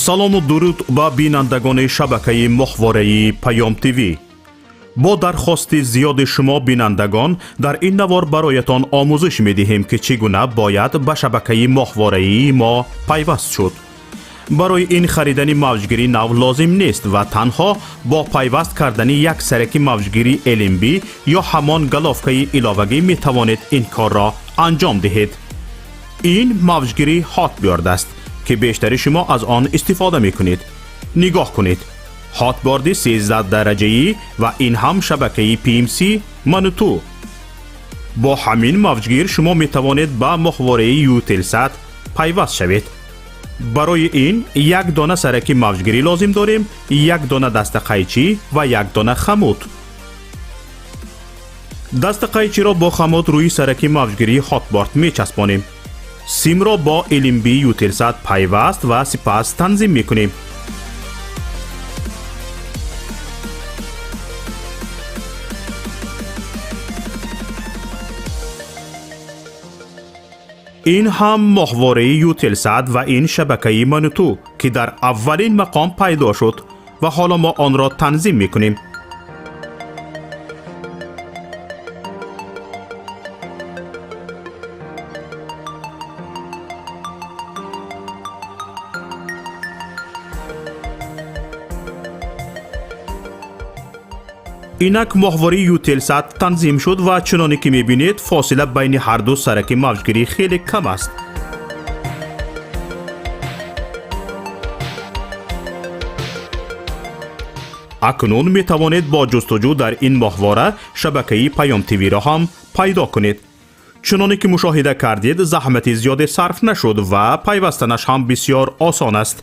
салому дуруд ба бинандагони шабакаи моҳвораи Паём ТВ. бо дархости зиёди шумо бинандагон дар ин навор бароятон омӯзиш медиҳем ки чӣ гуна бояд ба шабакаи моҳвораии мо пайваст шуд. барои ин харидани мавҷгири нав лозим нест ва танҳо бо пайваст кардани як сараки мавҷгири LMB ё ҳамон галовкаи иловагӣ метавонед ин корро анҷом диҳед. ин мавҷгири ҳотбёрд аст ки бештари шумо аз он истифода мекунед. нигоҳ кунед. ҳотборди 13 дараҷаӣ ва ин ҳам шабакаи PMC Manutу. бо ҳамин мавҷгир шумо метавонед ба моҳвораи Eutelsat пайваст шавед. барои ин як дона сараки мавҷгирӣ лозим дорем, як дона дастақайчӣ ва як дона хамут. дастақайчиро бо хамут рӯи сараки мавҷгирии ҳотборд мечаспонем. симро бо LMB Eutelsat пайваст ва сипас танзим мекунем. ин ҳам моҳвораи Eutelsat ва ин шабакаи Manutу ки дар аввалин мақом пайдо шуд ва ҳоло мо онро танзим мекунем. инак моҳвораи Eutelsat танзим шуд ва чуноне ки мебинед фосила байни ҳарду сараки мавҷгирӣ хеле кам аст. акнун метавонед бо ҷустуҷӯ дар ин моҳвора шабакаи Паём ТВ-ро ҳам пайдо кунед. чуноне ки мушоҳида кардед, заҳмати зиёде сарф нашуд ва пайвастанаш ҳам бисёр осон аст.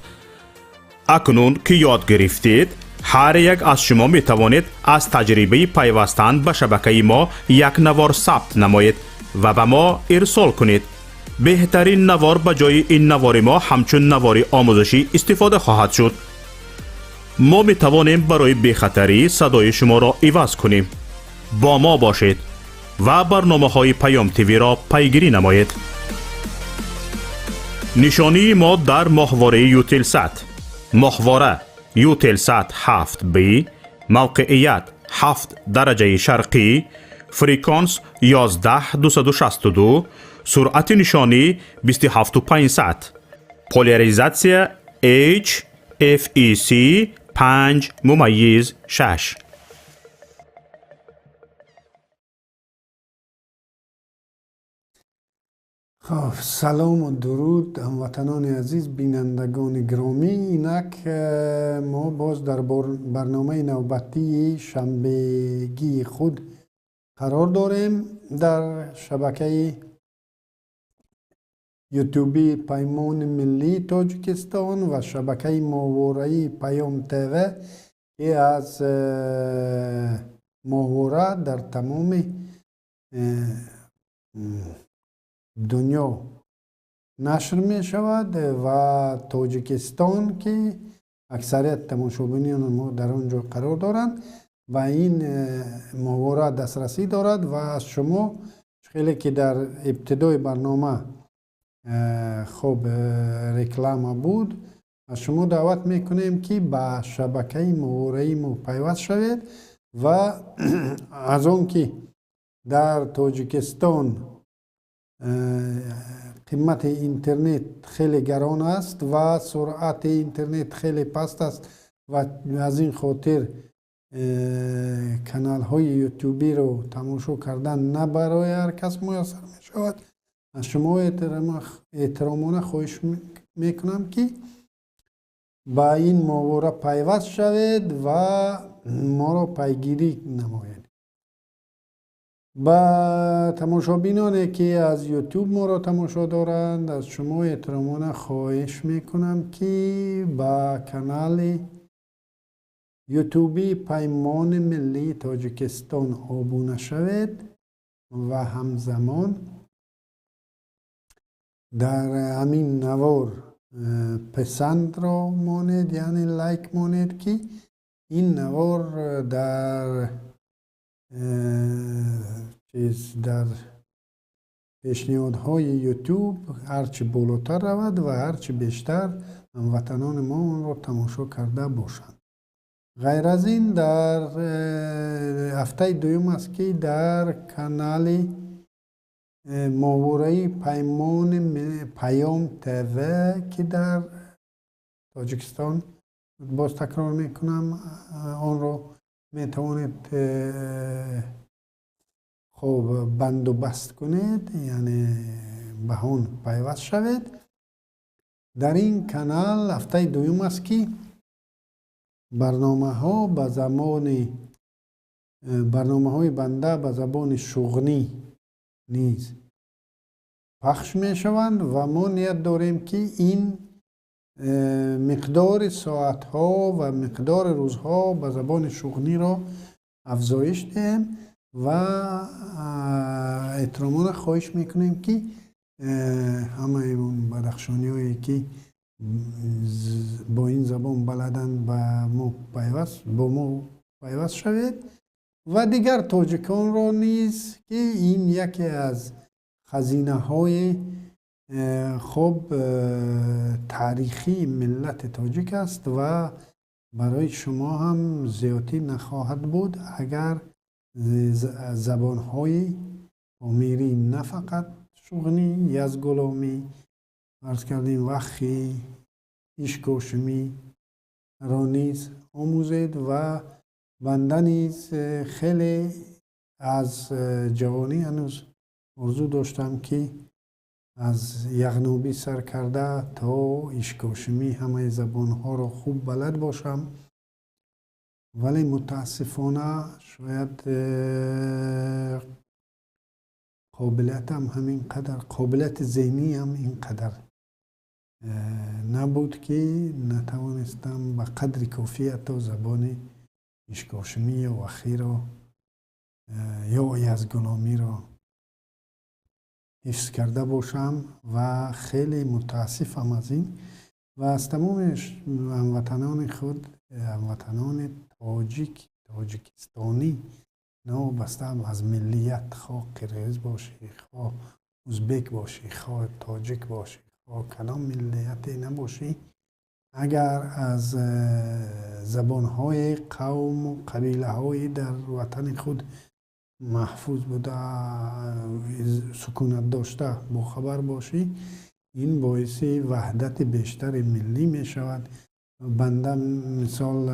акнун ки ёд гирифтед, ҳар як аз шумо метавонед аз таҷрибаи пайвастан ба шабакаи мо як навор сабт намоед ва ба мо ирсол кунед. беҳтарин навор ба ҷои ин навори мо ҳамчун навори омӯзишӣ истифода хоҳад шуд. мо метавонем барои бехатарӣ садои шуморо иваз кунем. бо мо бошед ва барномаҳои Паём ТВ-ро пайгирӣ намоед. нишонии мо дар моҳвораи Eutelsat. моҳвора Eutelsat 7B، мавқеият 7 дараҷаи шарқӣ، фреконс 11262, суръати нишонӣ 27500, поляризатсия HFEC 5/6. خب سلام و درود هموطنان عزیز، بینندگان گرامی. اینک ما باز در برنامه نوبتی شنبگی خود قرار داریم در شبکه یوتیوبی پیمان ملی تاجیکستان و شبکه ماهواره‌ای پیام تیوی که از ماهواره در تمام دنیا نشر می شود و تاجیکستان که اکثریت تماشابینان ما در آنجا قرار دارند و این ماهواره دسترسی دارد و از شما خیلی که در ابتدای برنامه خب رکلام بود، از شما دعوت میکنیم که به شبکه ماهواره‌ای ما پیوست شوید و از آن که در تاجیکستان قیمت اینترنت خیلی گران است و سرعت اینترنت خیلی پست است و از این خاطر کانال های یوتیوبی رو تماشا کردن نه برای هر کس میسر می شود. از شما احترامانه خواهش میکنم که با این ماهواره پیوست شوید و ما را پیگیری نمایید. با تماشابینانی که از یوتیوب ما را تماشا دارند، از شما احترامانه خواهش میکنم که با کانال یوتیوبی پیمان ملی تاجیکستان آبونه شوید و همزمان در همین نوار پسند را مانید، یعنی لایک مانید که این نوار در پیشنهادهای یوتیوب هرچی بالاتر رود و هرچی بیشتر هموطنان ما اون رو تماشا کرده باشند. غیر از این در هفته دوم است که در کانال ماهواره پیام تیوی که در تاجیکستان، باز تکرار میکنم، آن رو میتوانید خب بند و بست کنید، یعنی به آن پیوست شوید. در این کانال هفته دوم است که برنامه های بنده به زبان شغنی نیز پخش می شوند و ما نیت داریم که این مقدار ساعت ها و مقدار روزها به زبان شغنی را افزایش دهیم و احترامان خواهش میکنیم که همه اون بدخشانی هایی که با این زبان بلدن با ما پیوست شوید و دیگر تاجیکان را نیز که این یکی از خزینه های خوب تاریخی ملت تاجیک است و برای شما هم زیادی نخواهد بود اگر زبان های پامیری نه فقط شغنی، یزگلامی، عرض کردیم وخی، ایشکوشمی را نیز آموزید و بنده نیز خیلی از جوانی هنوز آرزو داشتم که از یغنوبی سر کرده تا ایشکوشمی همه زبان ها را خوب بلد باشم، ولی متاسفانه شاید قابلیتم همینقدر، قابلیت ذهنی هم اینقدر نبود که نتوانستم به قدر کافی حتی زبان ایشکوشمی یا وخی را یا یزگلامی را حفظ کرده باشم و خیلی متاسفم از این و از تمام هموطنان خود، هموطنان تاجیکستانی، نابسته از ملیت، خواه قرغیز باشی، خواه ازبک باشی، خواه تاجیک باشی، خواه کدام ملیتی نباشی، اگر از زبانهای قوم و قبیله های در وطن خود محفوظ بوده، سکونت داشته با خبر باشی، این باعث وحدت بیشتر ملی می شود. بنده مثال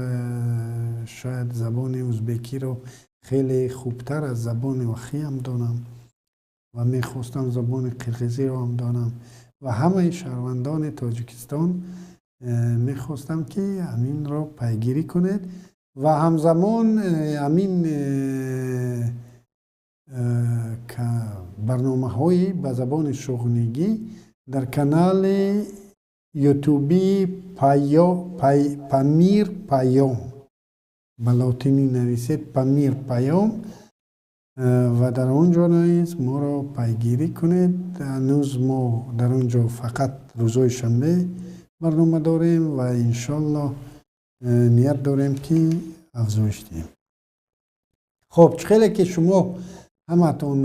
شاید زبان ازبکی رو خیلی خوبتر از زبان وخی هم دانم و می خواستم زبان قرغیزی رو هم دانم و همه شهروندان تاجیکستان می خواستم که همین را پیگیری کنید و همزمان همین برنامه های به زبان شغنیگی در کانال یوتیوبی پامیر پیام به لاتینی نویسید پامیر پیام و در اونجا نیز ما را پیگیری کنید. هنوز ما در اونجا فقط روزهای شنبه برنامه داریم و انشالله نیت داریم که افزایش دهیم. خب خیلی که شما همتون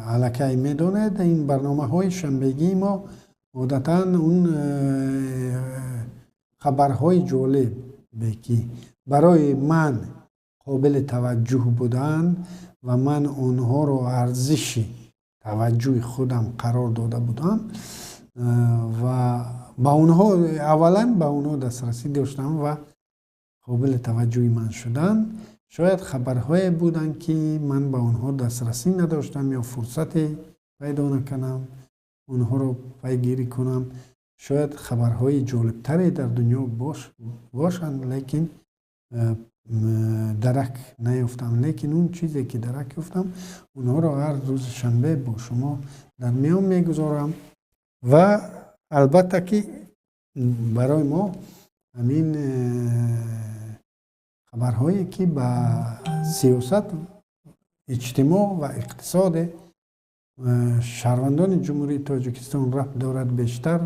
علکی میدونید این برنامه های شنبگی ما عادتا اون خبرهای جالب که برای من قابل توجه بودن و من اونها رو ارزش توجه خودم قرار داده بودم و با اونها اولا با اونها دسترسی داشتم و قابل توجه من شدن. شاید خبرهای بودن که من با اونها دسترسی نداشتم یا فرصت پیدا نکنم اونها رو پیگیری کنم. شاید خبرهای جالبتری در دنیا باشند لیکن درک نیفتم. لیکن اون چیزی که درک یافتم اونها رو هر روز شنبه با شما در میان میگذارم و البته که برای ما همین خبرهایی که به سیاست، اجتماع و اقتصاد شهروندان جمهوری تاجیکستان ربط دارد بیشتر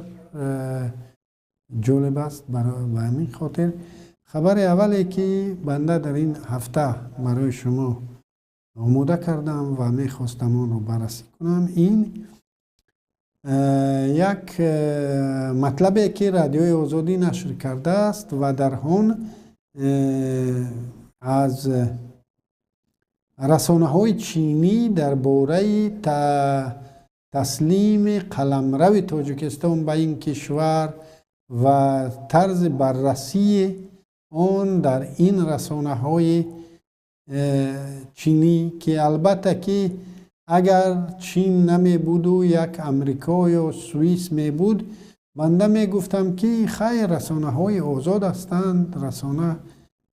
جالب است. به همین خاطر خبر اولی که بنده در این هفته برای شما آماده کردم و میخواستم اون رو بررسی کنم. این یک مطلبی که رادیوی آزادی نشر کرده است و در آن از رسانه‌های چینی درباره تسلیم قلمرو تاجیکستان به این کشور و طرز بررسی آن در این رسانه‌های چینی که البته که اگر چین نمی بود و یک امریکا یا سوئیس می بود، بنده می گفتم که خیر رسانه‌های آزاد هستند، رسانه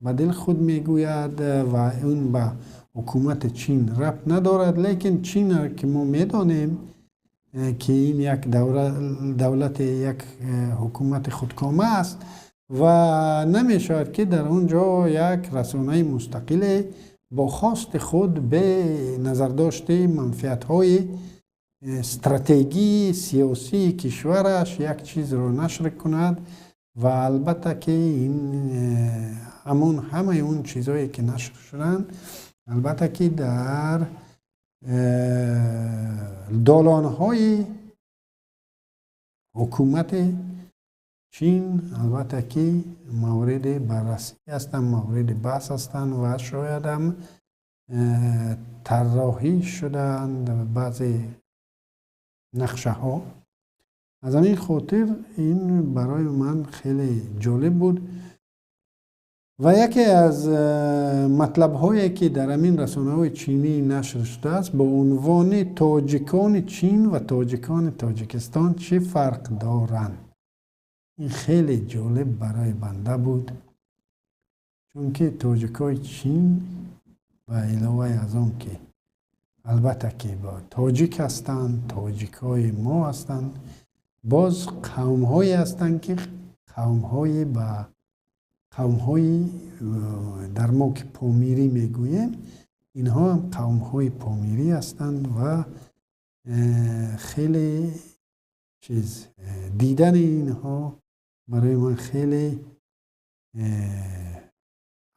به دل خود می گوید و اون به حکومت چین ربط ندارد. لیکن چین را که ما می دانیم که این یک دولت یک حکومت خودکامه است و نمی شود که در اونجا یک رسانه مستقل با خواست خود به نظر داشته منفعت‌های استراتژی سیاسی کشورش یک چیز رو نشر کند و البته که این همه اون چیزهایی که نشر شدن البته که در دالان‌های حکومت چین البته که مورد بررسی هستند، مورد بحث هستند و شاید هم طراحی شدند بعضی نقشه ها. از همین خاطر این برای من خیلی جالب بود و یکی از مطلب هایی که در همین رسانه های چینی نشر شده است با عنوان تاجیکان چین و تاجیکان تاجیکستان چه فرق دارند. این خیلی جالب برای بنده بود، چون که تاجیکای چین و علاوه از اون که البته که با تاجیک هستند، تاجیکای ما هستند، باز قوم هایی هستند که قوم های در ما که پامیری میگوییم، اینها هم قوم های پامیری هستند و خیلی چیز دیدن اینها برای من خیلی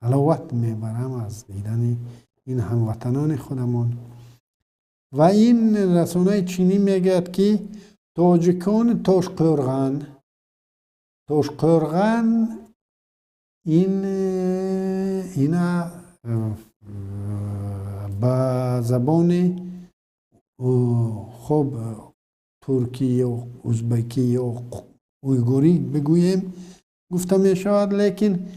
حلاوت میبرم از دیدن این هموطنان خودمان. و این رسانه چینی میگه که تاجیکان تاشقرغان اینا با زبان خب ترکی یا ازبکی یا اویگوری بگوییم گفته می شود، لیکن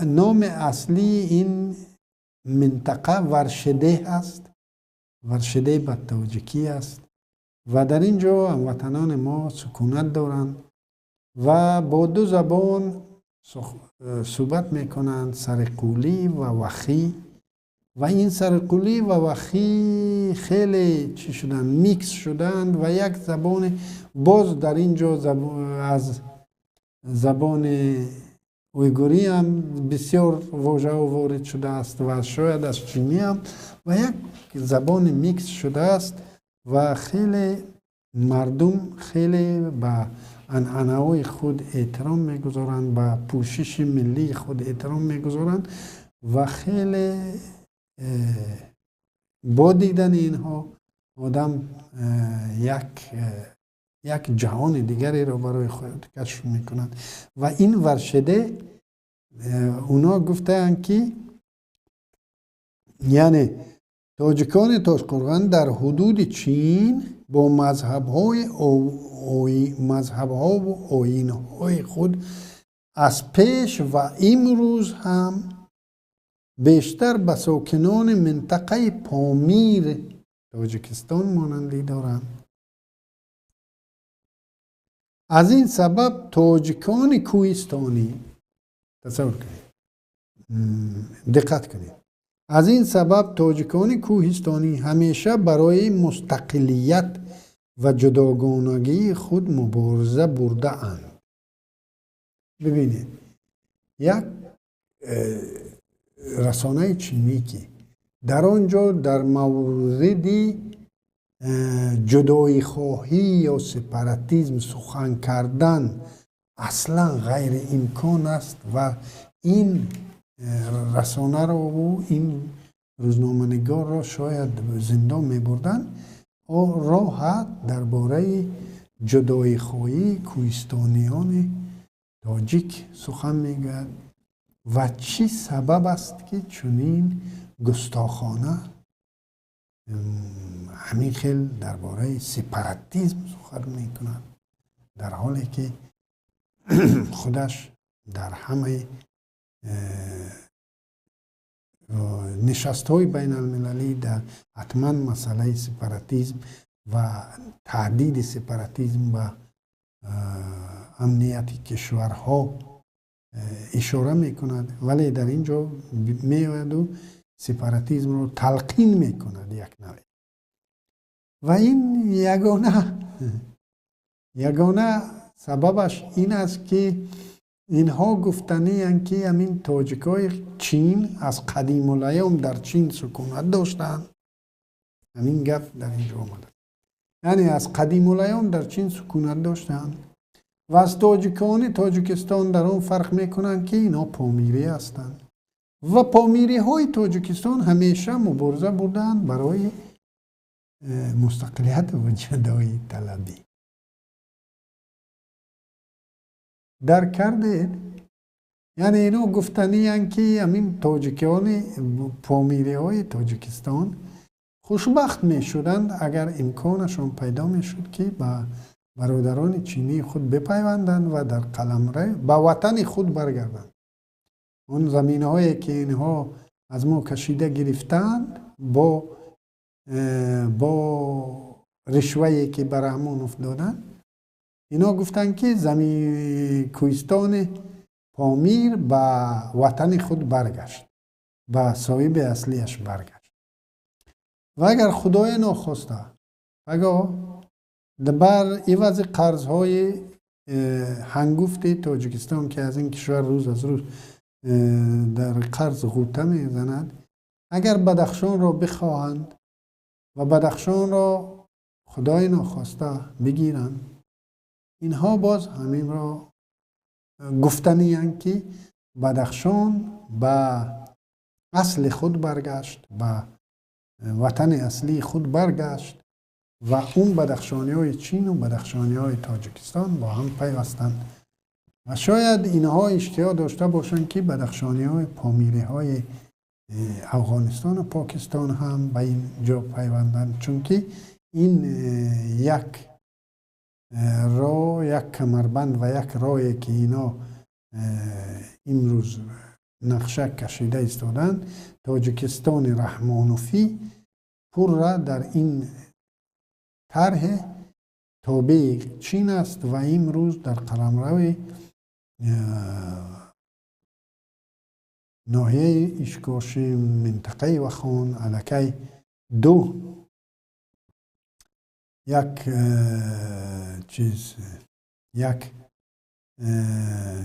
نام اصلی این منطقه ورشده است، ورشده به تاجیکی است و در اینجا هموطنان ما سکونت دارند و با دو زبان صحبت میکنند، سرقولی و وخی. و این سرقولی و وخی خیلی چی شدن، میکس شدند و یک زبان باز در اینجا از زبان اویگوری هم بسیار واژه وارد شده است و شاید از چینی هم و یک زبان میکس شده است و خیلی مردم خیلی به عنعنه‌های خود احترام میگذارند، به پوشش ملی خود احترام میگذارند و خیلی با دیدن اینها آدم یک جهان دیگری را برای خود کشف میکنند. و این ورشده اونا گفتند که یعنی تاجیکان تاشقرغان در حدود چین با مذهب‌ها و آیین‌های خود از پیش و امروز هم بیشتر به ساکنان منطقه پامیر تاجیکستان مانندی دارند. از این سبب تاجیکان کوهستانی تصور کنید، دقت کنید، از این سبب تاجیکان کوهستانی همیشه برای مستقلیت و جداگانگی خود مبارزه برده اند. ببینید یک رسانه چینی که در آنجا در مورد جدایی خواهی یا سپاراتیسم سخن کردن اصلا غیر امکان است و این رسانه رو و این روزنامه‌نگار را شاید به زندان می‌بردند. او راحت درباره جدایی خواهی کوهستانیان تاجیک سخن میگوید و چی سبب است که چنین گستاخانه همین خیل درباره سپاراتیسم سخن میکند، در حالی که خودش در همه نشست های بین المللی در حتما مسئله سپاراتیسم و تهدید سپاراتیسم و امنیت کشورها اشاره میکند، ولی در اینجا میاد و سپاراتیسم رو تلقین میکند یک نوع. و این یگانه سببش این است که اینها گفتنی هستند که همین تاجیکای چین از قدیم الایام در چین سکونت داشتند. همین گپ در اینجا آمده، یعنی از قدیم الایام در چین سکونت داشتند و از تاجیکستان در اون فرق میکنند که اینا پامیری هستند و پامیری های تاجیکستان همیشه مبارزه بودند برای مستقلیت و جدایی طلبی. در کردید، یعنی اینا گفتنی هستند که همین تاجیکان پامیری های تاجیکستان خوشبخت می شدند اگر امکانشان پیدا می شد که با برادران چینی خود بپیوندند و در قلمرو به وطن خود برگردند. اون زمین هایی که اینها از ما کشیده گرفتند با رشوه‌ای که بر همون افتادند، اینا گفتند که زمین کوهستان پامیر به وطن خود برگشت، به صاحب اصلیش برگشت. و اگر خدای ناخواسته اگر بر عوض قرضهای هنگفت تاجیکستان که از این کشور روز از روز در قرض غوطه میزند، اگر بدخشان را بخواهند و بدخشان را خدای ناخواسته بگیرند، اینها باز همین را گفتنی هستند که بدخشان به اصل خود برگشت، به وطن اصلی خود برگشت و اون بدخشانی های چین و بدخشانی های تاجیکستان با هم پیوستند. و شاید اینها اشتیاق داشته باشند که بدخشانی های پامیری های افغانستان و پاکستان هم به این جا پیوندند، چون که این یک کمربند و یک راهی که اینا امروز نقشه کشیده ایستادند. تاجیکستان رحمانوفی پر را در این طرح تابع چین است و امروز در قلمرو ناحیه اشکاشی منطقه وخان علاقه دو یک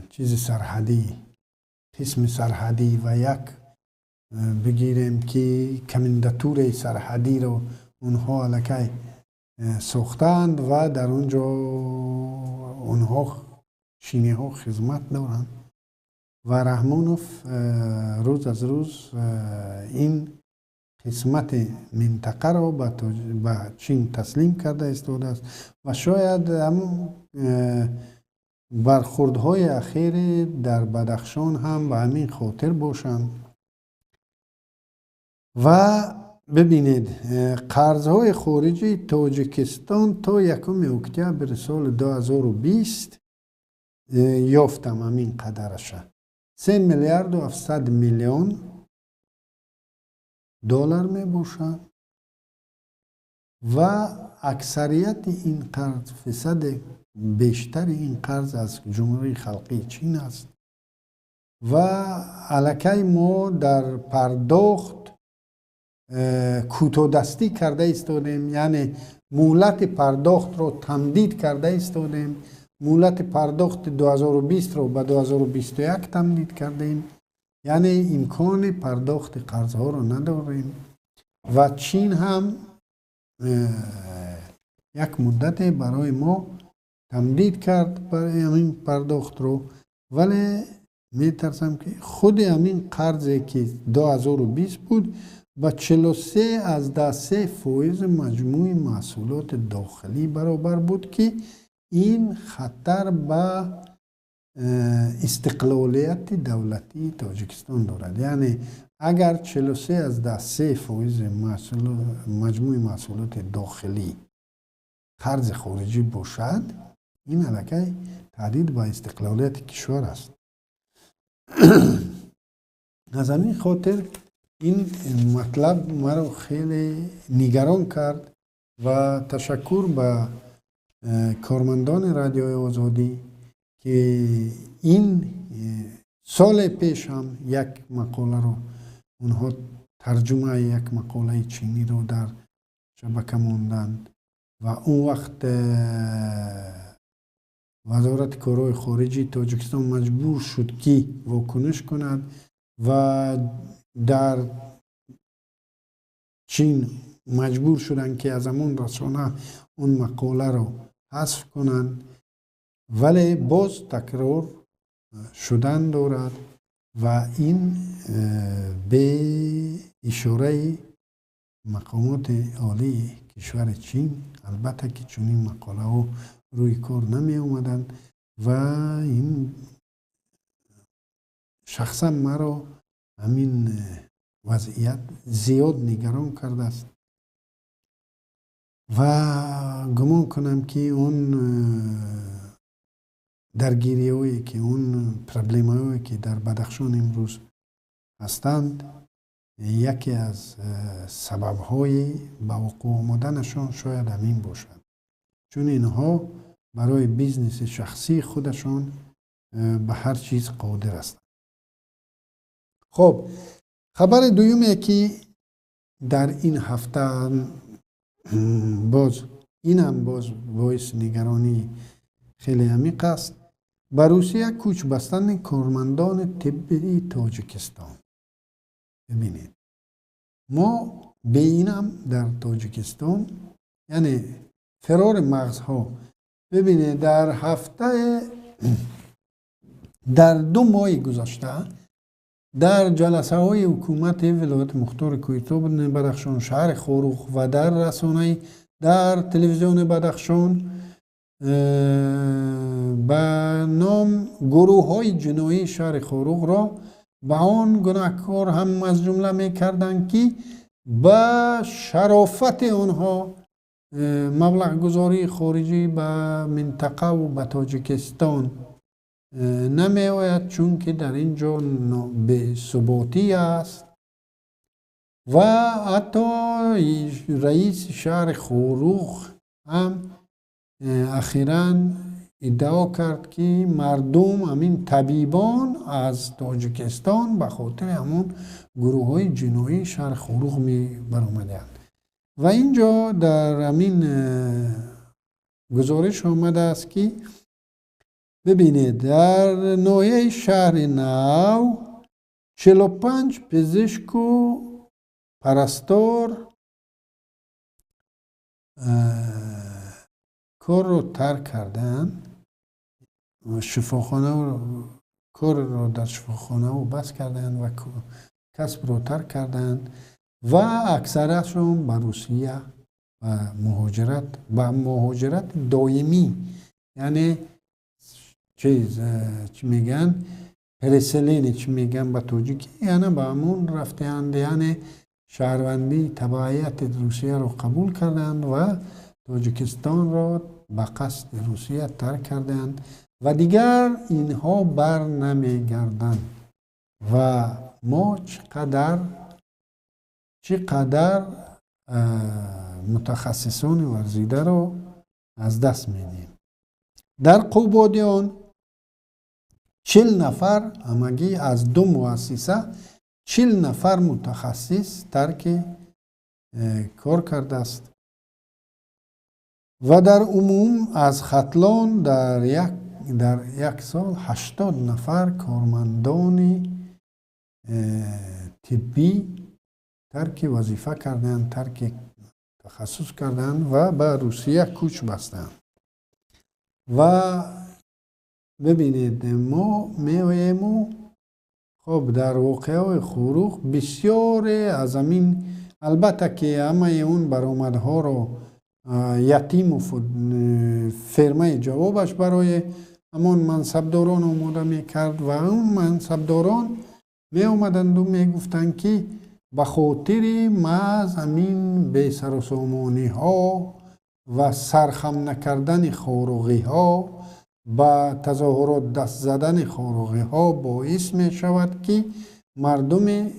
چیز سرحدی، قسم سرحدی و یک بگیریم که کمنداتور سرحدی رو اونها علاقه ساختند و در اونجا اونها چینی ها خدمت دارند و رحمانوف روز از روز این قسمت منطقه را به چین تسلیم کرده ایستاده است و شاید هم برخوردهای اخیر در بدخشان هم به همین خاطر باشند. و ببینید قرضهای خارجی تاجیکستان تا 1 اکتبر سال 2020 یافتم همین قدرش 3 میلیارد و 700 میلیون دلار می باشد و اکثریت این قرض فیصد بیشتر این قرض از جمهوری خلقی چین است و علاقه ما در پرداخت کوتاه دستی کرده ایستادیم، یعنی مهلت پرداخت رو تمدید کرده ایستادیم. مهلت پرداخت 2020 رو به 2021 تمدید کردیم، یعنی امکان پرداخت قرضها رو نداریم و چین هم یک مدت برای ما تمدید کرد برای همین پرداخت رو، ولی می ترسم که خود همین قرضی که 2020 بود با 43.3% مجموع محصولات داخلی برابر بود که این خطر به استقلالیت دولتی تاجیکستان دارد. یعنی اگر 43.3% مجموع محصولات داخلی خرج خارجی باشد، این علاقه تهدید به استقلالیت کشور است. از همین خاطر این مطلب مرا خیلی نگران کرد و تشکر به کارمندان رادیوی آزادی که این سال پیش هم یک مقاله رو اونها ترجمه یک مقاله چینی رو در شبکه موندند و اون وقت وزارت کارهای خارجی تاجیکستان مجبور شد که واکنش کند و در چین مجبور شدند که از همون رسانه اون مقاله رو حذف کنند، ولی باز تکرار شدن دارد و این به اشاره مقامات عالی کشور چین، البته که چنین مقاله ها روی کار نمی اومدن و این شخصا مرا همین وضعیت زیاد نگران کرده است و گمان کنم که اون درگیری هایی که اون پرابلم هایی که در بدخشان امروز هستند یکی از سبب های به وقوع آمدنشان شاید همین باشد، چون اینها برای بیزنس شخصی خودشان به هر چیز قادر هستند. خب خبر دومی که در این هفته باز باعث نگرانی خیلی عمیق است، به روسیه کوچ بستن کارمندان طبی تاجیکستان. ببینید ما به اینم در تاجیکستان یعنی فرار مغزها. ببینید در 2 ماه گذشته در جلسه های حکومت ولایت مختار کوهستان بدخشان شهر خاروخ و در رسانه در تلویزیون بدخشان به نام گروه های جنایی شهر خاروخ را به آن گناهکار هم از جمله می کردند که به شرافت آنها مبلغ گذاری خارجی به منطقه و به تاجیکستان نمی آید، چون که در اینجا به ثباتی است و حتی رئیس شهر خاروخ هم اخیراً ادعا کرد که مردم همین طبیبان از تاجیکستان به خاطر همون گروه های جنایی شهر خاروخ می برآمدند و اینجا در همین گزارش آمده است که ببینید در ناحیه شهر نو 45 پزشک و پرستار کار رو ترک کردن و کار رو در شفاخانه رو بس کردن و کسب رو ترک کردن و اکثرشون به روسیه و مهاجرت دائمی، یعنی چی میگن پرسلین، چی میگن به توجیکی، یعنی به همون رفتند، یعنی شهروندی تبعیت روسیه رو قبول کردند و تاجیکستان را به قصد روسیه ترک کردند و دیگر اینها بر نمیگردند و ما چقدر متخصصان ورزیده رو از دست میدیم. در قوبادیان 40 نفر همگی از 2 مؤسسه 40 نفر متخصص ترک کار کرده است و در عموم از ختلان در یک سال 80 نفر کارمندان طبی ترک وظیفه کردند، ترک تخصص کردند و به روسیه کوچ بستند. و ببینید ما می‌آییم و خب در واقعه خوروغ بسیار از همین، البته که همه اون برآمدها رو یتیم و فرمه جوابش برای همون منصبداران آماده میکرد و اون منصبداران می آمدند و می گفتند که به خاطر محض همین بی سر و سامانی ها و سرخم نکردن خاروغی ها با تظاهرات دست زدن خاروغی ها باعث می شود که مردم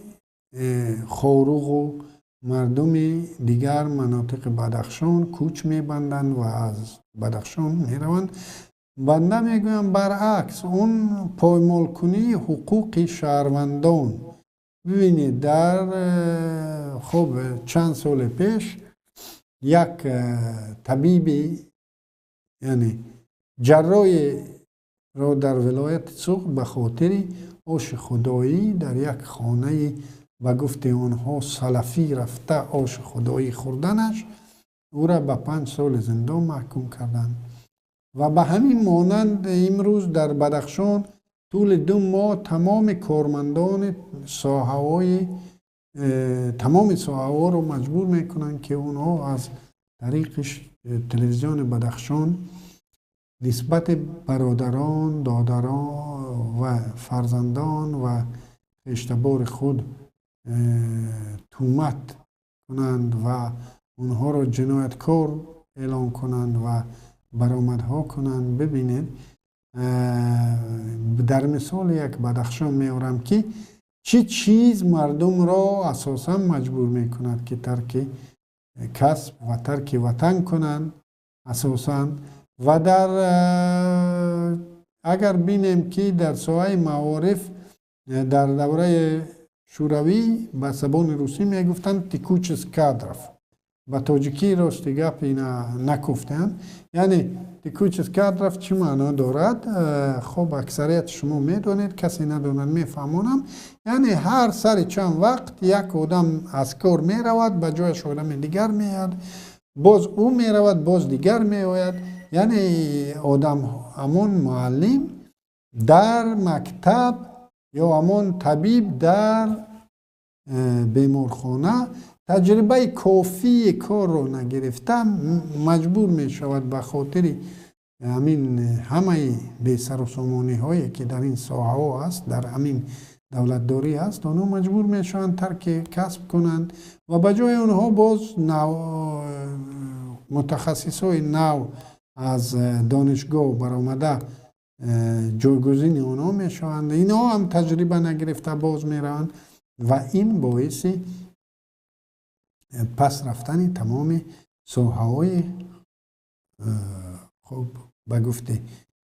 خاروغ و مردم دیگر مناطق بدخشان کوچ می بندند و از بدخشان می روند. بنده می گویم برعکس اون پایمال کنی حقوق شهروندان. ببینید در خب چند سال پیش یک طبیب یعنی جراح را در ولایت سوخت به خاطر آش خدایی در یک خانه و گفته آنها سلفی رفته آش خدایی خوردنش او را به 5 سال زندان محکوم کردند. و به همین مانند امروز در بدخشان طول 2 ماه تمام کارمندان تمام ساحه ها رو مجبور میکنن که اونها از طریق تلویزیون بدخشان نسبت برادران، دادران و فرزندان و اشتبار خود تهمت کنند و اونها رو جنایتکار اعلام کنند و برآمدها کنند. ببینید در مثال یک بدخشان میارم که چه چیز مردم را اساسا مجبور میکند که ترک کسب و ترک وطن کنند اساسا. و در اگر بینیم که در ساحه معارف در دوره شوروی به زبان روسی میگفتند تیکوچس کادرف، به تاجیکی راستی گپ اینا نگفتند. یعنی تیکوچس کادرف چی معنا دارد؟ خب اکثریت شما میدونید، کسی نداند میفهمونم. یعنی هر سر چند وقت یک آدم از کار میرود به جایش آدم دیگر میاد، باز او میرود باز دیگر میآید. یعنی آدم همون معلم در مکتب یا همون طبیب در بیمارخانه تجربه کافی کار رو نگرفته مجبور می شود به خاطر همین همه بی سر و سامانی هایی که در این ساحه ها هست، در همین دولتداری هست، اونها مجبور می شوند ترک کسب کنند و به جای اونها باز متخصص های نو از دانشگاه برآمده جایگزین اونها می شوند. اینا هم تجربه نگرفته باز می روند و این باعث پس رفتن تمام ساحه های خب به گفته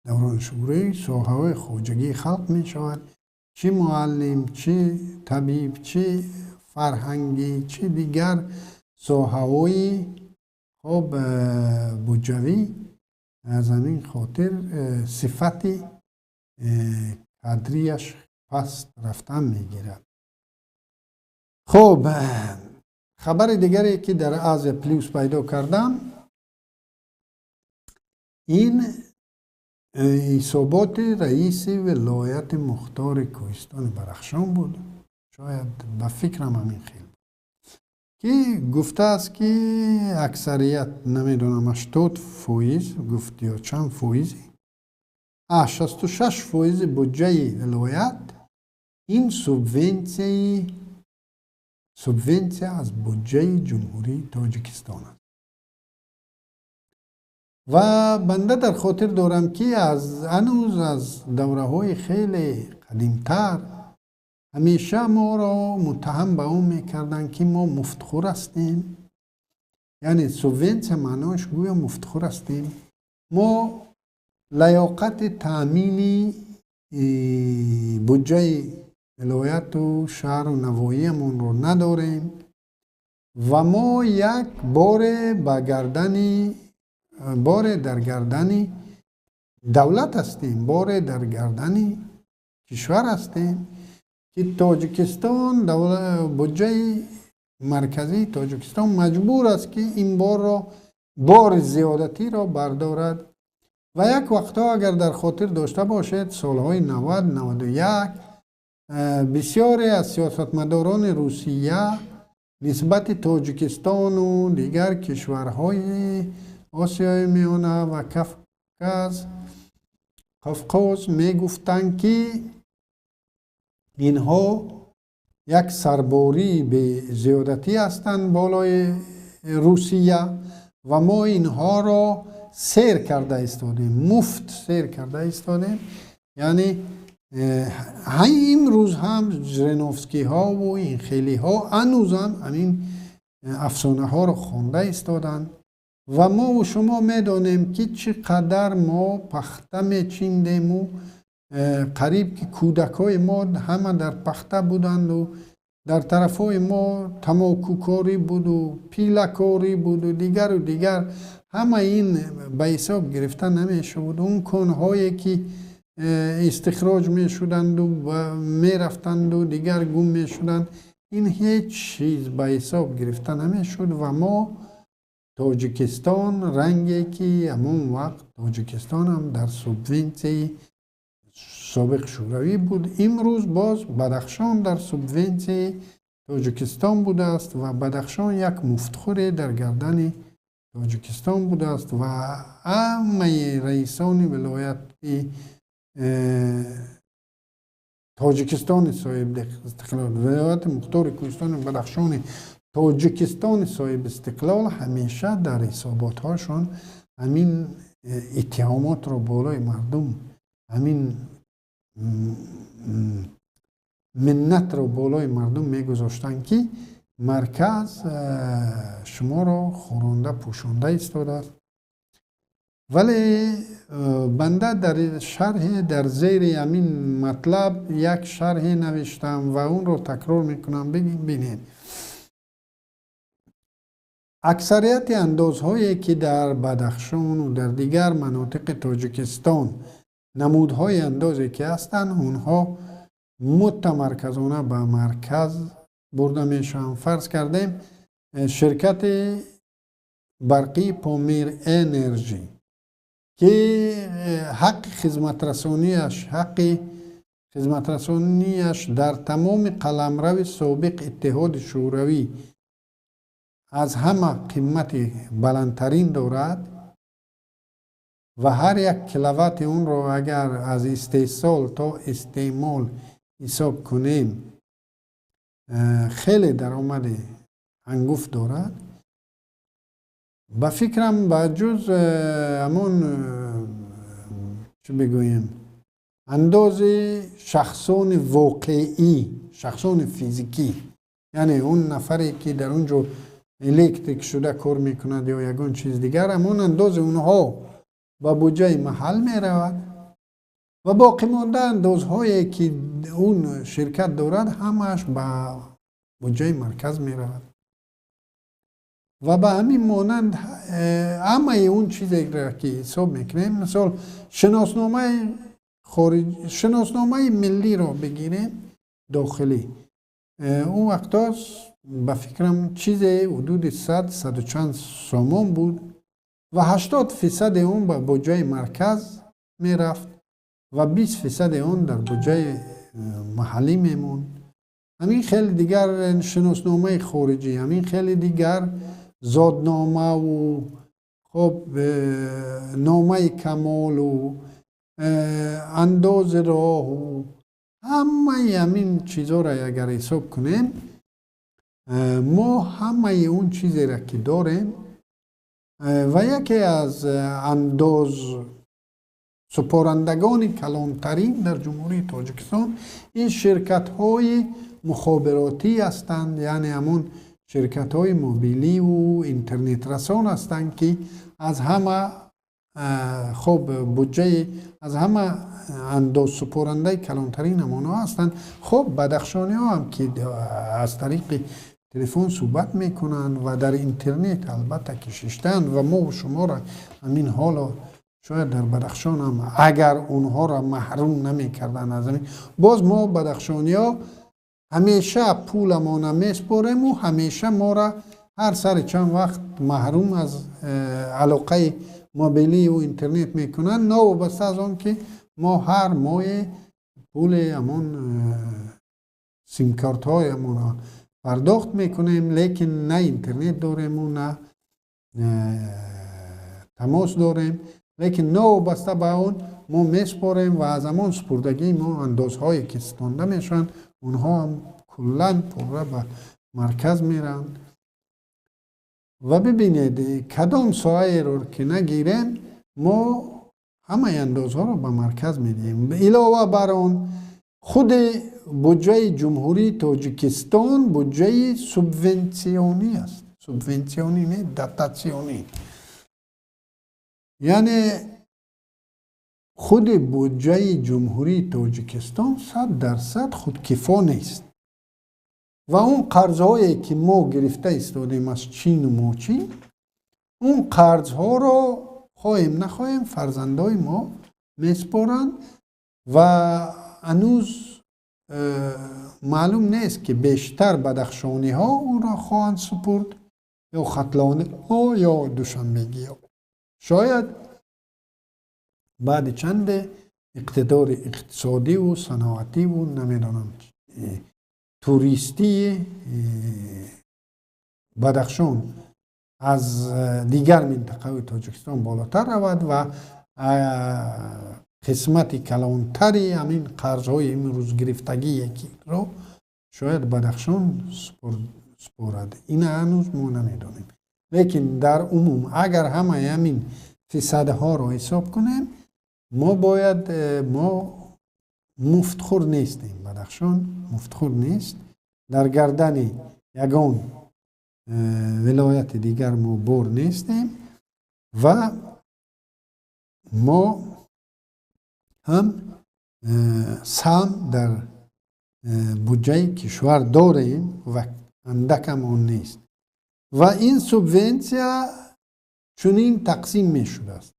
دوران شوروی ساحه های خواجگی خلق می شود. چه معلم، چه طبیب، چه فرهنگی، چه دیگر ساحه های خب بودجوی از همین خاطر صفت کادریش پس رفتن میگیرد. خب خبر دیگری که در آزیا پلیس پیدا کردم این حسابات رئیس ولایت مختار کوهستان بدخشان بود. شاید به فکرم همین خیلی که گفته است که اکثریت نمیدونم 80% گفت یا چند فویزی 66% بودجه ولایت این سوبونسیه از بودجه جمهوری تاجیکستان است. و بنده در خاطر دارم که هنوز از دوره های خیلی قدیمتر همیشه ما را متهم به اون میکردن که ما مفتخور هستیم. یعنی سوبونسیه معناش گویا مفتخور هستیم، ما لیاقت تأمین بودجه ولایت و شهر و نواحیمون رو نداریم و ما یک بار در گردن دولت هستیم، بار در گردن کشور هستیم که تاجیکستان بودجه مرکزی تاجیکستان مجبور است که این بار زیادتی را بردارد. و یک وقتا اگر در خاطر داشته باشید سالهای 90 91 بسیاری از سیاستمداران روسیه نسبت تاجیکستان و دیگر کشورهای آسیای میانه و قفقاز می گفتند که اینها یک سرباری به زیادتی هستند بالای روسیه و ما اینها را سیر کرده ایستادیم، مفت سیر کرده ایستادیم. یعنی امروز هم ژرینوفسکی ها و این خیلی ها هنوز هم همین افسانه ها را خوانده ایستادند و ما و شما میدانیم که چقدر ما پخته میچیندیم و قریب که کودکای ما همه در پخته بودند و در طرفای ما تماکوکاری بود و پیلکاری بود و دیگر همه این به حساب گرفته نمیشه بود. اون کنهایی که استخراج می شدند و می رفتند و دیگر گم می شدند، این هیچ چیز به حساب گرفته نمی شد و ما تاجیکستان رنگی که همون وقت تاجیکستان هم در سوبوینسی سابق شوروی بود، امروز باز بدخشان در سوبوینسی تاجیکستان بوده است و بدخشان یک مفتخوری در گردن تاجیکستان بوده است و همه رئیسان ولایت تاجیکستان صاحب استقلال، ولایت مختار کوهستان بدخشان تاجیکستان صاحب استقلال همیشه در حسابات هاشون همین اتهامات رو بالای مردم، همین منت رو بالای مردم میگذاشتن که مرکز شما رو خورانده پوشانده ایستاده است. ولی بنده در شرح در زیر همین مطلب یک شرح نوشتم و اون رو تکرار میکنم. ببینید اکثریت اندازهایی که در بدخشان و در دیگر مناطق تاجیکستان نمودهای اندازی که هستند اونها متمرکزانه به مرکز برده میشن. فرض کردیم شرکت برقی پامیر انرژی که حق خدمت رسانیش در تمام قلمرو سابق اتحاد شوروی از همه قیمت بلندترین دارد و هر یک کیلووات اون رو اگر از استحصال تا استعمال حساب کنیم خیلی درآمد هنگفت دارد. با فکرم با جز همون چه بگویم انداز شخصان واقعی، شخصان فیزیکی، یعنی اون نفری که در اونجا الکتریک شده کار میکند یا یگان چیز دیگر، همون انداز اونها با بودجه محل میرود و باقی مانده اندازهایی که اون شرکت دارد همش با بودجه مرکز میرود و به همین مانند همه اون چیزی را که حساب میکنیم، مثال شناسنامه ملی را بگیریم داخلی، اون وقتا به فکرم چیز حدود 100 و چند سامان بود و 80% اون به بودجه مرکز میرفت و 20% اون در بودجه محلی میمون. همین خیلی دیگر شناسنامه خارجی، همین خیلی دیگر زادنامه و خب نامه کمال و انداز راه و همین چیزها را اگر حساب کنیم ما همه اون چیزی را که داریم و یکی از انداز سپارندگان کلانترین در جمهوری تاجیکستان این شرکت های مخابراتی هستند، یعنی همون شرکت های موبیلی و اینترنت رسان هستند که از همه خب بودجه از همه انداز سپارنده کلانترین همانا هستند. خب بدخشانی ها هم که از طریق تلفن صحبت میکنند و در اینترنت البته کشیشتند و ما و شما را همین حالا شاید در بدخشان هم اگر اونها را محروم نمیکردن از همین، باز ما بدخشانی ها همیشه پول ما نمیسپاریم و همیشه ما را هر سر چند وقت محروم از علاقه موبیلی و اینترنت میکنن، نه وابسته از آن که ما هر ماه پول همون سیم کارت هایمون را پرداخت میکنیم، لیکن نه اینترنت داریم و نه تماس داریم. لیکن نه بسته به اون ما میسپاریم و از همون سپردگی ما اندازهایی که ستانده میشن اونها هم کلا پره به مرکز میرن. و ببینید کدام سایه رو که نگیریم ما همه اندازها رو به مرکز میدیم. علاوه بر اون خود بودجه جمهوری تاجیکستان بودجه سوبونسیونی است، سوبونسیونی نه داتاسیونی، یعنی خود بودجه جمهوری تاجیکستان 100% خودکفا نیست و اون قرضهایی که ما گرفته ایستادیم از چین و ماچین، اون قرضها رو خواهیم نخواهیم فرزندای ما میسپارن و هنوز معلوم نیست که بیشتر بدخشانی ها او را خواهند سپرد یا ختلانی ها یا دوشنبگی ها. شاید بعد چند اقتدار اقتصادی و صنعتی و نمیدانم توریستی بدخشان از دیگر منطقه تاجیکستان بالاتر رود و قسمت کلانتری همین قرضهای امروز گرفتگی یکی رو شاید بدخشان سپارد. این هنوز ما نمیدانیم، لیکن در عموم اگر همه همین فیصدها رو حساب کنیم ما باید ما مفتخور نیستیم. بدخشان مفتخور نیست، در گردن یگان ولایت دیگر ما بر نیستیم و ما هم سهم در بودجه کشور داریم و اندک هم آن نیست و این سوبونسیا چنین تقسیم می شده است.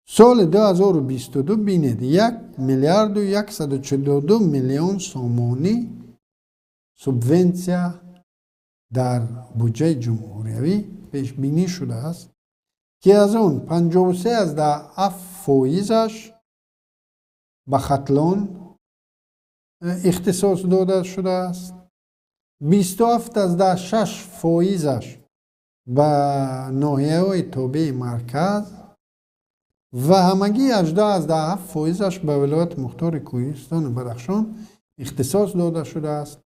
سال 2022 بینید 1,142,000,000 سومانی سوبونسیا در بودجه جمهوری پیش بینی شده است که از اون 53% به ختلان اختصاص داده شده است، 27.6% به ناحیه های تابع مرکز و همگی 18.7% به ولایت مختار کوهستان بدخشان اختصاص داده شده است.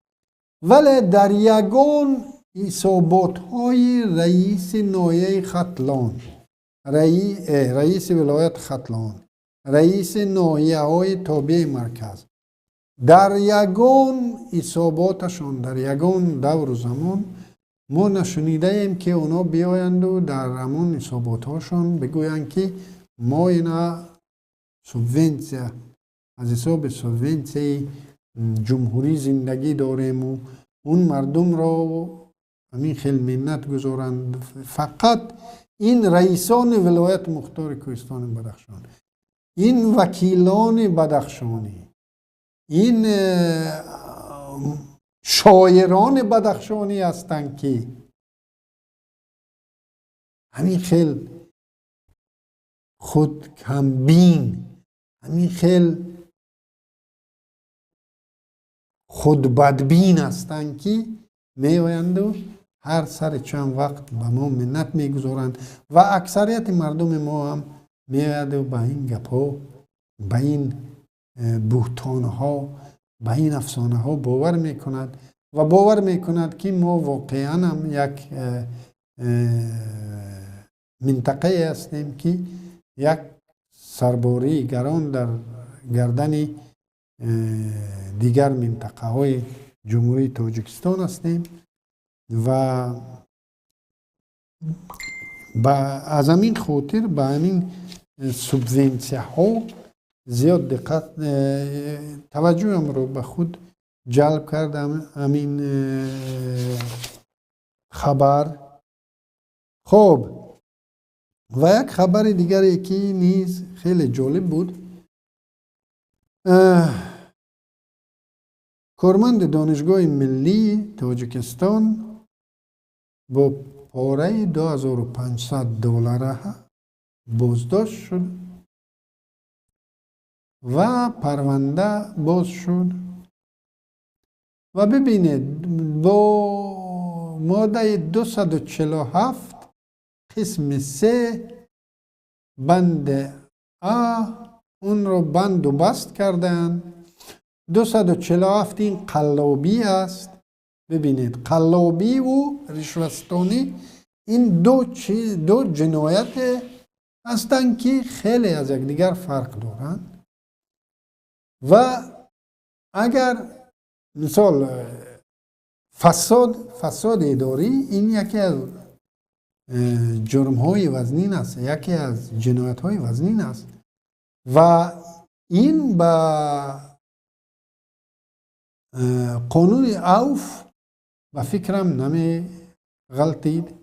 ولی در یگان حسابات های رئیس ناحیه ختلان، رئیس ولایت ختلان، رئیس ناحیه های تابع مرکز، در یگان حساباتشان در یگان دور و زمان ما نشنیده ایم که اونا بیایند و در همون حسابات هاشون بگویند که ما اینا سوبونسیا از حساب سوبونسیای جمهوری زندگی داریم و اون مردم را همین خیلی منت گذارند. فقط این رئیسان ولایت مختار کوهستان بدخشان، این وکیلان بدخشانی، این شاعران بدخشانی هستند که همین خیلی خود کمبین، همین خیلی خود بدبین هستند که میآیند و هر سر چند وقت به ما منت میگذارند و اکثریت مردم ما هم میآید و به این گپا، به این بهتان ها، به این افسانه ها باور میکند و باور میکند که ما واقعا هم یک منطقه هستیم که یک سرباری گران در گردن دیگر منطقه های جمهوری تاجیکستان هستیم و از همین خاطر به همین سوبونسیا ها زیاد دقت توجهم رو به خود جلب کردم همین خبر. خب و یک خبر دیگری که نیز خیلی جالب بود، کارمند دانشگاه ملی تاجیکستان با پاره $2,500 بازداشت شد و پرونده باز شد و ببینید با ماده 247 قسم 3 بند آ اون رو بند و بست کردن. 247 این قلابی است. ببینید قلابی و رشوه‌ستانی این دو جنایت هستند که خیلی از یکدیگر فرق دارند و اگر مثال فساد اداری این یکی از جرم های وزنین است، یکی از جنایت های وزنین است و این با قانون اوف و فکرم نمی غلطید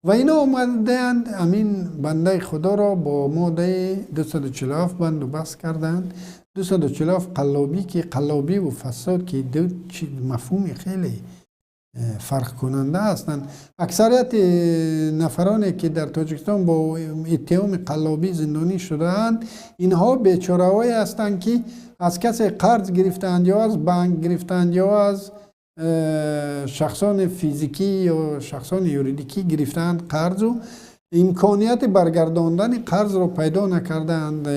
و اینا آمدند امین بنده خدا را با ماده 247 بند و بست کردند. 247 قلابی که قلابی و فساد که دو مفهوم خیلی فرق کننده هستند. اکثریت نفرانی که در تاجیکستان با اتهام قلابی زندانی شده‌اند اینها بیچاره‌هایی هستند که از کسی قرض گرفتند یا از بانک گرفتند یا از شخصان فیزیکی یا شخصان یوریدیکی گرفتند قرض و امکانیت برگرداندن قرض رو پیدا نکردند،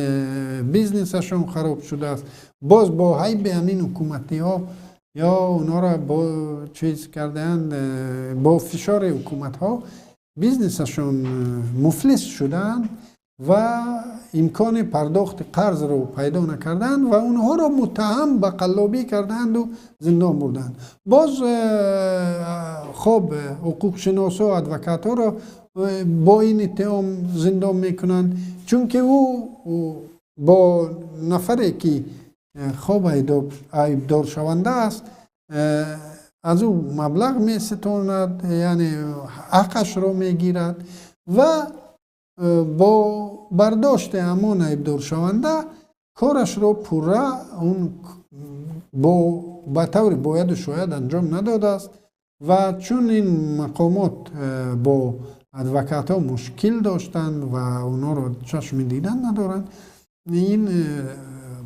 بیزنسشون خراب شده است. باز با حیب همین حکومتی ها یا اونا را با چیز کردند، با فشار حکومت ها بیزنسشون مفلس شدند و امکان پرداخت قرض رو پیدا نکردند و اونها رو متهم به قلابی کردند و زندان بردند. باز خب حقوق شناسا و ادوکات ها رو با این اتهام زندان میکنند چون که او با نفری که خب عیبدار شونده است از او مبلغ می ستاند، یعنی حقش رو میگیرد و با برداشت همان عیبدار شونده کارش رو پورا اون به طور باید و شاید انجام نداده است و چون این مقامات با ادوکات ها مشکل داشتند و اونا رو چشم دیدن ندارند، این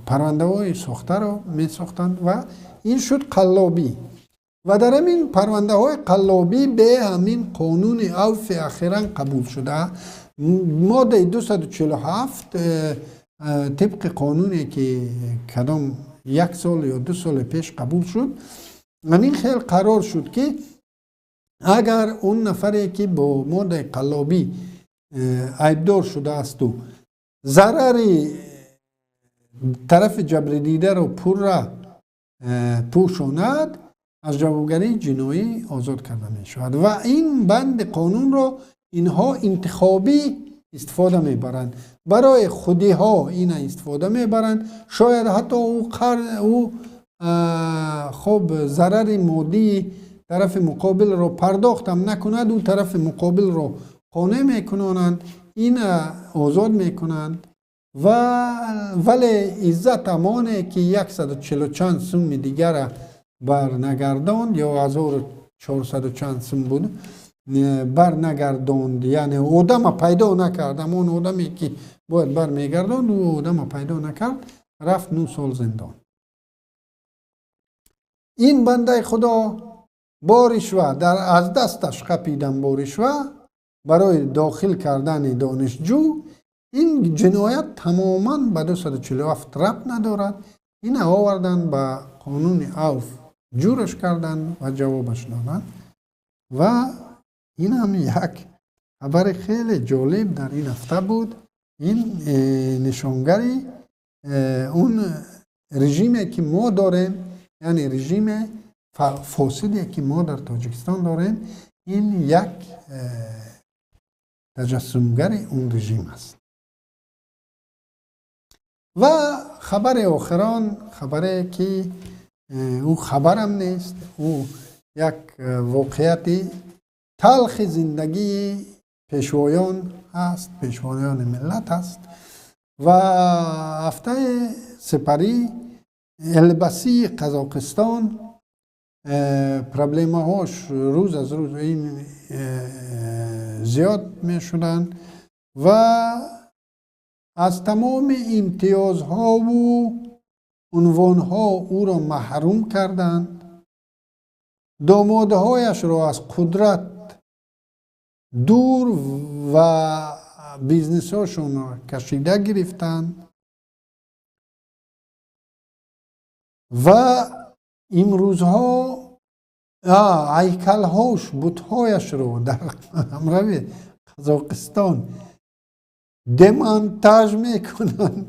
پرونده های ساخته رو می ساختند و این شد قلابی و در همین پرونده های قلابی به همین قانون اوف اخیراً قبول شده. ماده 247 طبق قانونی که کدام 1 سال یا 2 سال پیش قبول شد، همین خیلی قرار شد که اگر اون نفری که با ماده قلابی عیبدار شده است و ضرری طرف جبر دیده رو پوشاند از جوابگری جنایی آزاد کرده می شود و این بند قانون رو اینها انتخابی استفاده میبرند، برای خودی ها این استفاده میبرند. شاید حتی او خب ضرر مادی طرف مقابل رو پرداخت هم نکند، اون طرف مقابل رو قانع میکنند، این آزاد میکنند ولی عزت امانه که 140 چند سوم دیگر برنگرداند یا 1400 چند سوم بود برنگرداند، یعنی آدم پیدا نکرد، اون آدمی که باید برمیگرداند و آدم پیدا نکرد رفت 9 سال زندان. این بنده خدا با رشوه از دستش قپیدن با رشوه برای داخل کردن دانشجو، این جنایت تماما به 247 ربط ندارد. این آوردن به قانون اوف جورش کردن و جوابش دادن و این هم یک خبر خیلی جالب در این هفته بود. این نشانگری اون رژیمی که ما داریم، یعنی رژیم فاسدی که ما در تاجیکستان داریم، این یک تجسمگر اون رژیم است. و خبر آخران خبری که او خبرم نیست، او یک واقعیت تلخ زندگی پیشوایان است، پیشوایان ملت است و هفته سپری البسی قزاقستان پرابلم هاش روز از روز این زیاد می شدن و از تمام امتیازها و عنوانها او را محروم کردند دامادهایش را از قدرت دور و بیزنس هاشون را کشیده گرفتند و امروزها هیکل هاش بتهایش رو در امروی قزاقستان دمانتاژ میکنن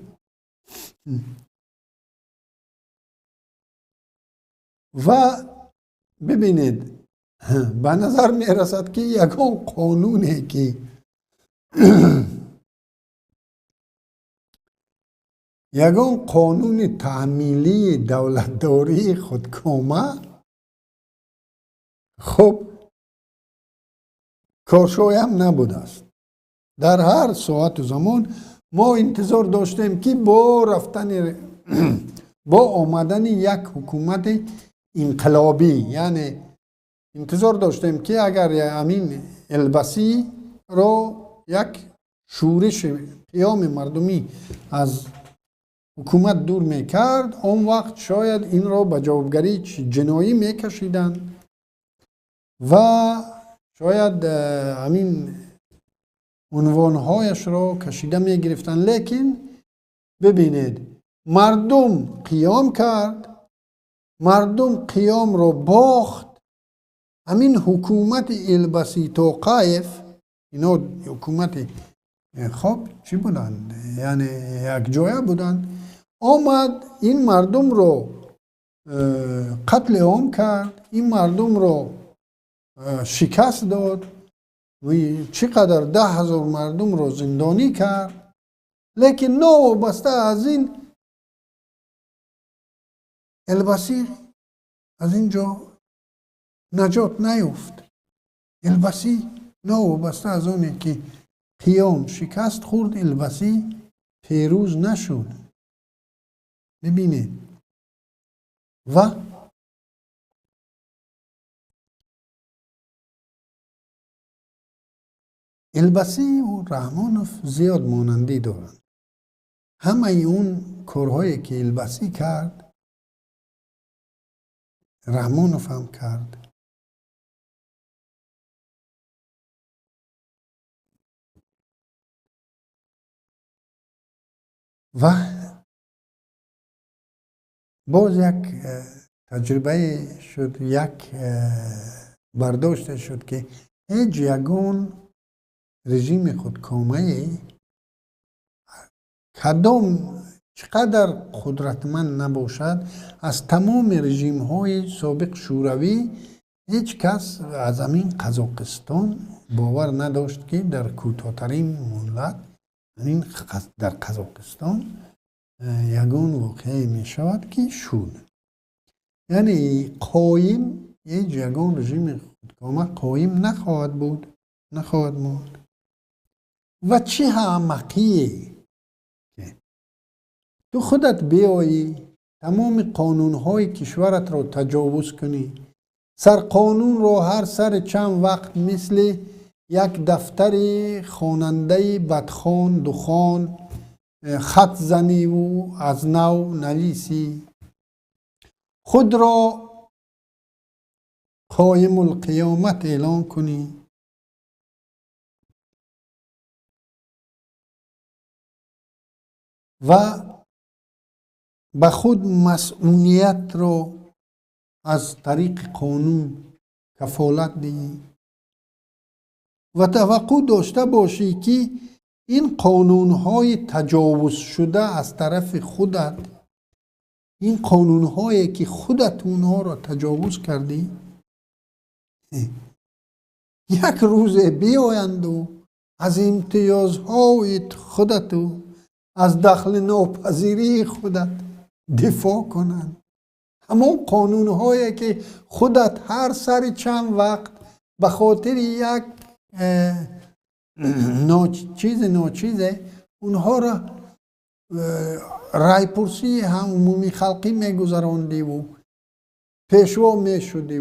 و ببینید به نظر میرسد که یگان قانونی که یگان قانون تعمیلی دولتداری خودکامه خب کارشوی هم نبوده است. در هر ساعت و زمان ما انتظار داشتیم که با رفتن با آمدن یک حکومت انقلابی، یعنی انتظار داشتیم که اگر امین البسی رو یک شورش قیام مردمی از حکومت دور میکرد، اون وقت شاید این را به جوابگری جنایی میکشیدن و شاید همین عنوانهایش را کشیده می گرفتن. لیکن ببینید مردم قیام کرد، مردم قیام را باخت. همین حکومت البسی توقیف، اینا حکومت خب چی بودن؟ یعنی یک جایه بودن، آمد این مردم رو قتل عام کرد، این مردم رو شکست داد و چقدر 10,000 مردم رو زندانی کرد. لیکن نوابسته از این البسی از اینجا نجات نیافت. البسی نوابسته از اونی که قیام شکست خورد، البسی پیروز نشد. ببینید و البسی و رحمانوف زیاد مانندی دارند. همه اون کارهایی که البسی کرد رحمانوف هم کرد. و باز یک تجربه شد، یک برداشت شد که هیچ یگان رژیم خودکامه کدام چقدر قدرتمند نباشد، از تمام رژیم های سابق شوروی هیچ کس از همین قزاقستان باور نداشت که در کوتاه‌ترین مهلت همین در قزاقستان یگان واقعی می شود که شد. یعنی قایم یگان رژیم خودکامه قایم نخواهد بود. و چه احمقیه که تو خودت بیایی تمام قانونهای کشورت رو تجاوز کنی، سر قانون رو هر سر چند وقت مثل یک دفتر خواننده بدخوان دخان خط زنی و از نو نویسی، خود را قایم القیامت اعلان کنی و به خود مسئولیت رو از طریق قانون کفالت دهی و توقع داشته باشی که این قانونهای تجاوز شده از طرف خودت، این قانونهایی که خودت اونها را تجاوز کردی، یک روز بیایند و از امتیازهای خودت از دخل ناپذیری خودت دفاع کنند. همون قانونهایی که خودت هر سر چند وقت به خاطر یک ناچیزه اونها را رای پرسی هم عمومی خلقی میگذراندی و پیشوا میشدی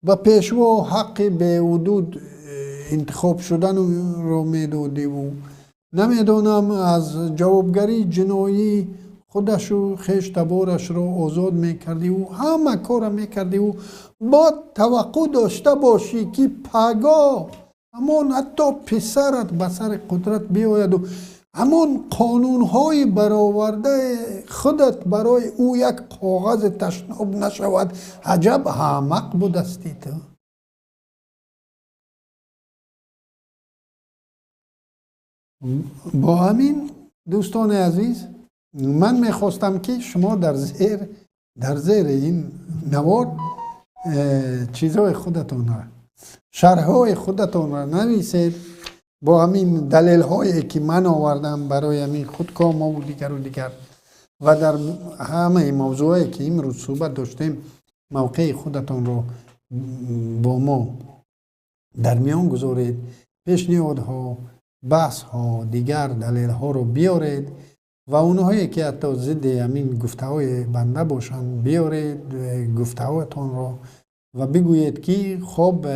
و پیشوا حق به حدود انتخاب شدن رو میدادی و نمیدونم از جوابگری جنایی خودشو خشت بارش رو آزاد میکردی و همه کار میکردی و با توقع داشته باشی که پگاه همون حتی پسرت به سر قدرت بیاید و همون قانونهای برآورده خودت برای او یک کاغذ تشناب نشود. عجب احمق بودستی تو. با همین دوستان عزیز من میخواستم که شما در زیر این نوار چیزهای خودتون را شرحهای خودتون را نویسید با همین دلیل هایی که من آوردم برای همین خودکام و دیگر و در همه موضوعی که امروز صحبت داشتیم موقع خودتون رو با ما در میان گذارید. پیشنهادها، بحث ها، دیگر دلیل ها رو بیارید و اونهایی که حتی ضد همین گفته های بنده باشن بیارید گفته هایتون رو و بگویید که خب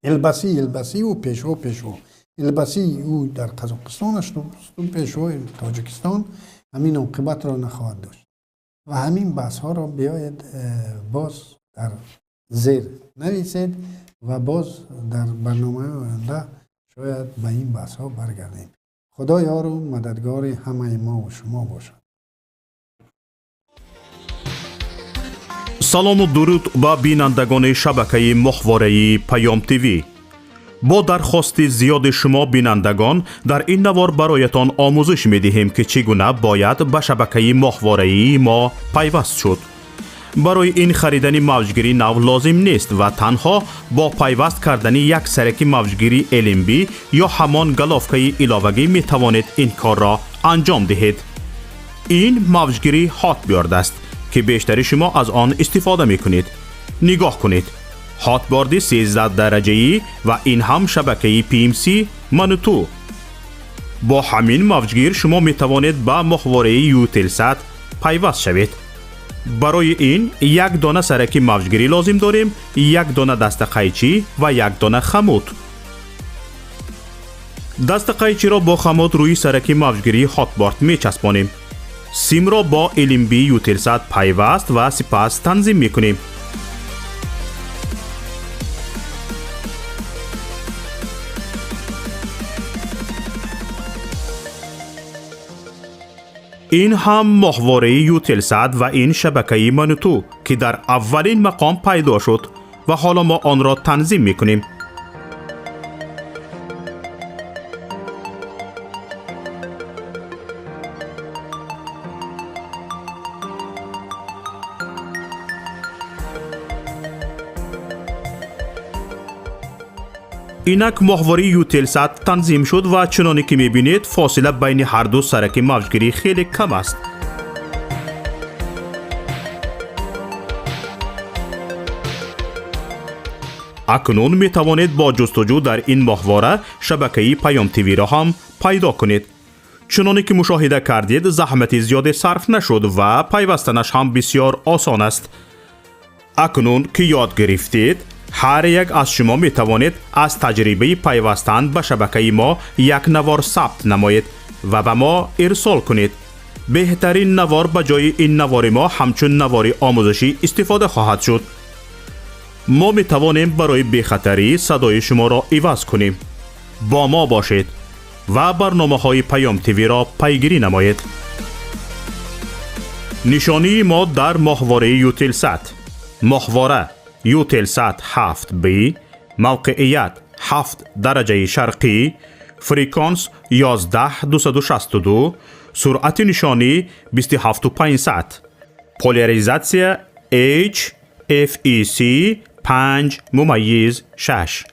البسی و پیشو البسی او در قزاقستان است و پیشو تاجیکستان همین عاقبت را نخواهد داشت و همین بحث ها را بیاید باز در زیر نویسید و باز در برنامه آینده شاید به این بحث ها برگردیم. خدا یار و مددگار همه ما و شما باشد. سلام و درود به بینندگان شبکه ماهواره پیام تیوی. با درخواست زیاد شما بینندگان در این نوار برایتان آموزش می‌دهیم که چگونه باید به شبکه ماهواره ما پیوست شد. برای این خریدن موجگیری نو لازم نیست و تنها با پیوست کردن یک سرک موجگیری LMB یا همان گلافکه علاوگی می توانید این کار را انجام دهید. این موجگیری هاتبیارد است که بیشتر شما از آن استفاده می کنید. نگاه کنید. هاتبیارد 13 درجه‌ای و این هم شبکه PMC منوتو. با همین موجگیر شما می توانید به ماهواره یوتلسات پیوست شوید. برای این یک دانه سرک موجگیری لازم داریم، یک دانه دست قیچی و یک دانه خمود. دست قیچی را با خمود روی سرک موجگیری هاتبیارد می چسبانیم. سیم را با LMB یوتلسات پیوست و سپس تنظیم می کنیم. این هم ماهواره یوتلسات و این شبکه منوتو که در اولین مقام پیدا شد و حالا ما آن را تنظیم می کنیم. اینک ماهواره یوتلسات تنظیم شد و چنانی که میبینید فاصله بین هر دو سرک موجگیری خیلی کم است. اکنون میتوانید با جستجو در این ماهواره شبکه پیام تیوی را هم پیدا کنید. چنانی که مشاهده کردید زحمت زیاد صرف نشد و پیوستنش هم بسیار آسان است. اکنون که یاد گرفتید هر یک از شما می توانید از تجربه پیوستن به شبکه ما یک نوار ثبت نمایید و به ما ارسال کنید. بهترین نوار به جای این نوار ما همچون نوار آموزشی استفاده خواهد شد. ما می توانیم برای بی‌خطری صدای شما را عوض کنیم. با ما باشید و برنامه های پیام تیوی را پیگیری نمایید. نشانی ما در ماهواره یوتلسات. ماهواره یوتلسات 7B، موقعیت 7 درجه شرقی، فریکانس 11262، سرعت نشانی 27500، پولاریزاسیا HFEC 5:6.